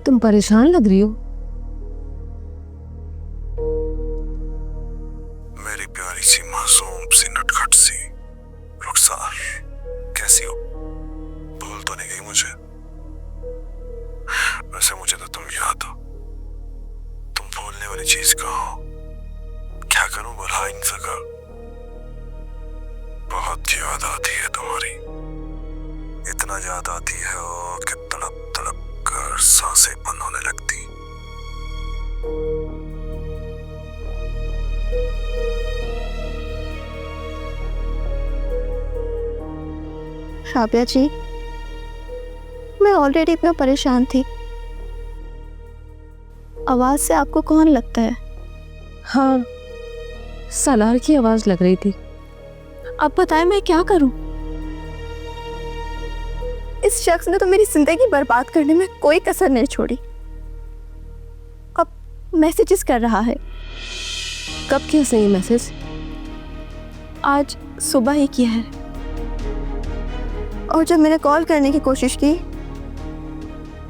तुम परेशान लग रही हो। मेरी प्यारी सी मासूम सी नटखट सी रुखसार, कैसी हो? भूल तो नहीं गई मुझे? वैसे मुझे तो तुम याद हो। तुम भूलने वाली चीज कहाँ हो? क्या करूं, भुला ही नहीं सका। बहुत याद आती है तुम्हारी, इतना याद आती है कि तड़प तड़प कर सांसें बंद होने लगती। राबिया जी, मैं ऑलरेडी इतना परेशान थी। आवाज से आपको कौन लगता है? हाँ, सलार की आवाज लग रही थी। अब बताएं मैं क्या करूं? इस शख्स ने तो मेरी जिंदगी बर्बाद करने में कोई कसर नहीं छोड़ी। अब मैसेजेस कर रहा है। कब किया उसने ये मैसेज? आज सुबह ही किया है। और जब मैंने कॉल करने की कोशिश की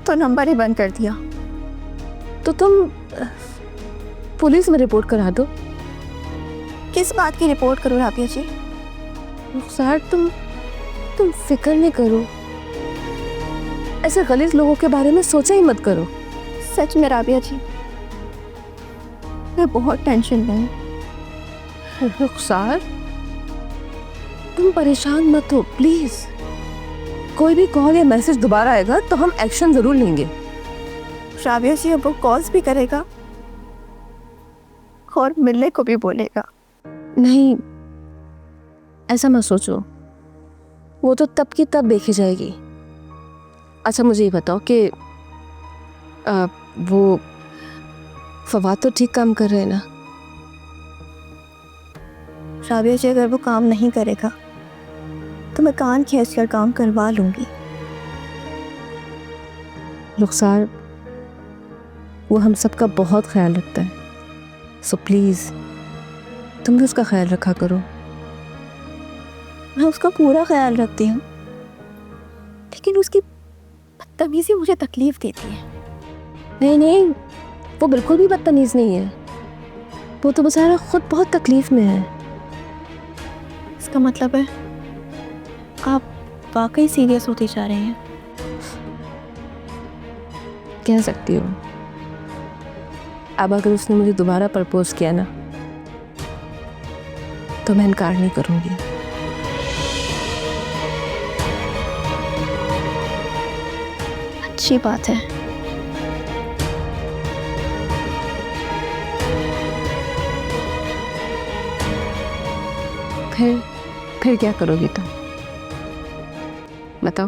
तो नंबर ही बंद कर दिया। तो तुम पुलिस में रिपोर्ट करा दो। किस बात की रिपोर्ट करूं राबिया जी? रुखसार, तुम फिक्र नहीं करो। ऐसे गलीज लोगों के बारे में सोचा ही मत करो। सच में राबिया जी, मैं बहुत टेंशन में हूं। रुखसार, तुम परेशान मत हो प्लीज। कोई भी कॉल या मैसेज दोबारा आएगा तो हम एक्शन जरूर लेंगे। राबिया जी, अब वो कॉल्स भी करेगा और मिलने को भी बोलेगा। नहीं, ऐसा मत सोचो। वो तो तब की तब देखी जाएगी। अच्छा मुझे ये बताओ कि वो फवाद तो ठीक काम कर रहे हैं ना? राबिया जी, अगर वो काम नहीं करेगा तो मैं कान खींच कर काम करवा लूंगी। रुखसार, वो हम सबका बहुत ख्याल रखता है, सो प्लीज़ तुम भी उसका ख्याल रखा करो। मैं उसका पूरा ख्याल रखती हूँ, लेकिन उसकी बदतमीजी मुझे तकलीफ देती है। नहीं नहीं, वो बिल्कुल भी बदतमीज़ नहीं है। वो तो बेचारा खुद बहुत तकलीफ में है। इसका मतलब है आप वाकई सीरियस होती जा रहे हैं? कह सकती हो। अब अगर उसने मुझे दोबारा प्रपोज किया ना तो मैं इनकार नहीं करूँगी। अच्छी बात है। फिर क्या करोगी तुम? बताओ।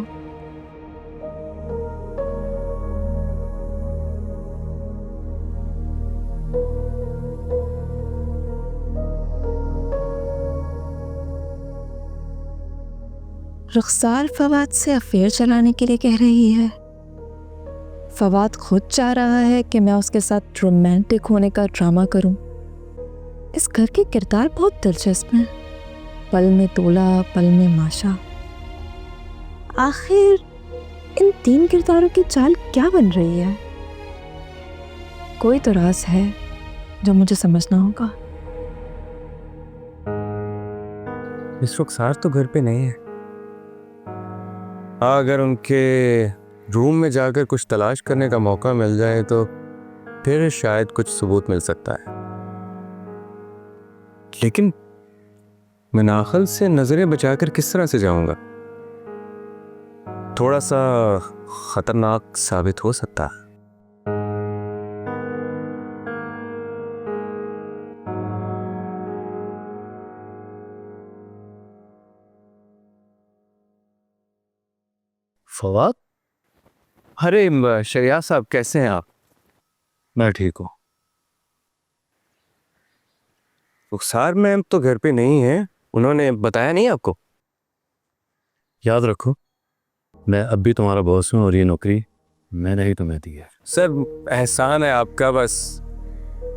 रुखसार फवाद से अफेयर चलाने के लिए कह रही है। फवाद खुद चाह रहा है कि मैं उसके साथ रोमांटिक होने का ड्रामा करूं। इस घर के किरदार बहुत दिलचस्प हैं। पल में तोला, पल में माशा। आखिर इन 3 किरदारों की चाल क्या बन रही है? कोई तो राज है जो मुझे समझना होगा। मिस रुखसार तो घर पे नहीं है। हाँ, अगर उनके रूम में जाकर कुछ तलाश करने का मौका मिल जाए तो फिर शायद कुछ सबूत मिल सकता है। लेकिन मैं नाखल से नजरें बचाकर किस तरह से जाऊंगा? थोड़ा सा खतरनाक साबित हो सकता है। फवाद, अरे शरिया साहब, कैसे हैं आप? मैं ठीक हूँ। रुखसार मैम तो घर पे नहीं है। उन्होंने बताया नहीं आपको? याद रखो, मैं अब भी तुम्हारा बॉस हूँ और ये नौकरी मैंने ही तुम्हें दी है। सर, एहसान है आपका। बस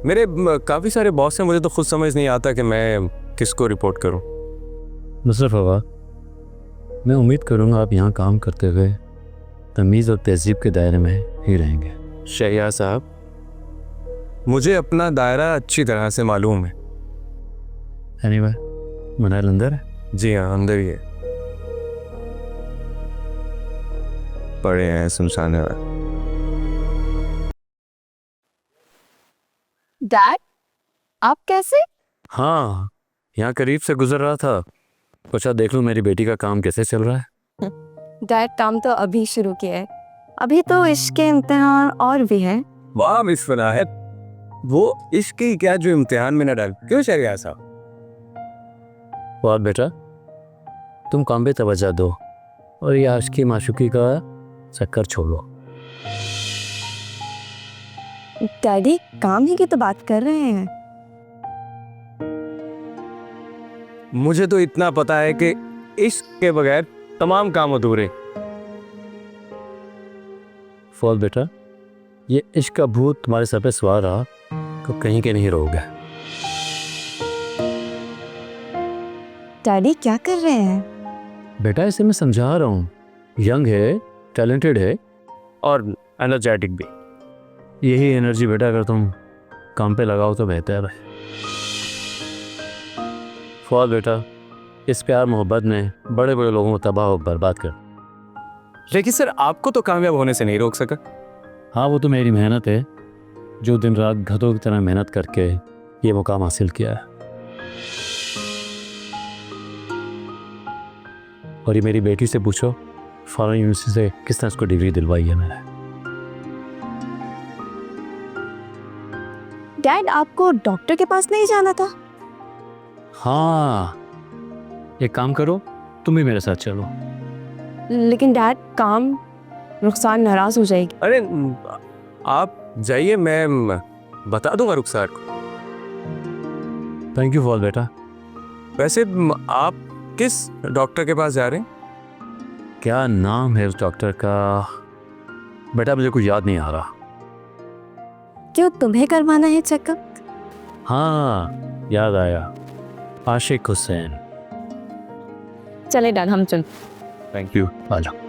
मेरे काफ़ी सारे बॉस हैं, मुझे तो खुद समझ नहीं आता कि मैं किसको रिपोर्ट करूं। मिस्टर फवाद, मैं उम्मीद करूँगा आप यहाँ काम करते हुए तमीज़ और तहजीब के दायरे में ही रहेंगे। शहयार साहब, मुझे अपना दायरा अच्छी तरह से मालूम है। एनीवे, मनाइल अंदर है? जी हाँ, अंदर ही है, पड़े हैं सुनसाने में। डैड, आप कैसे? हाँ, यहाँ करीब से गुजर रहा था, पूछा देख लूँ मेरी बेटी का काम कैसे चल रहा है। डैड काम तो अभी शुरू किया है, अभी तो इश्क के इम्तिहान और भी है। वाह मिस फनाहत, वो इश्क की क्या जो इम्तिहान में न डाल, क्यों शहयार साहब? और बेटा, तुम काम पे तवज्जो दो और ये आशिकी माशुकी का चक्कर छोड़ो। डैडी काम ही की तो बात कर रहे हैं। मुझे तो इतना पता है कि इश्क के बगैर तमाम काम अधूरे। फौल बेटा, ये इश्क का भूत तुम्हारे सर पे सवार रहा तो कहीं के नहीं रहोगे। डैडी क्या कर रहे हैं? बेटा इसे मैं समझा रहा हूँ, यंग है, टैलेंटेड है और एनर्जेटिक भी। यही एनर्जी बेटा अगर तुम काम पे लगाओ तो बेहतर है। फौल बेटा, इस प्यार मोहब्बत में बड़े बड़े लोगों को तबाह और बर्बाद कर। लेकिन सर, आपको तो कामयाब होने से नहीं रोक सका। हाँ, वो तो मेरी मेहनत है, जो दिन रात गधों की तरह मेहनत करके ये मुकाम हासिल किया है। और ये मेरी बेटी से पूछो, फॉरेन यूनिवर्सिटी से किस तरह उसको डिग्री दिलवाई है मैंने। डैड, आपको डॉक्टर के पास नहीं जाना था? हाँ, एक काम करो, तुम भी मेरे साथ चलो। लेकिन डैड, काम रुखसार नाराज हो जाएगी। अरे आप जाइए, मैं बता दूंगा रुखसार को। थैंक यू फॉल बेटा। वैसे आप किस डॉक्टर के पास जा रहे हैं? क्या नाम है उस डॉक्टर का? बेटा मुझे कुछ याद नहीं आ रहा। क्यों, तुम्हें करवाना है चेकअप? हाँ, याद आया, आशिक हुसैन। चले डैड, हम चल। Thank you. आ जाओ।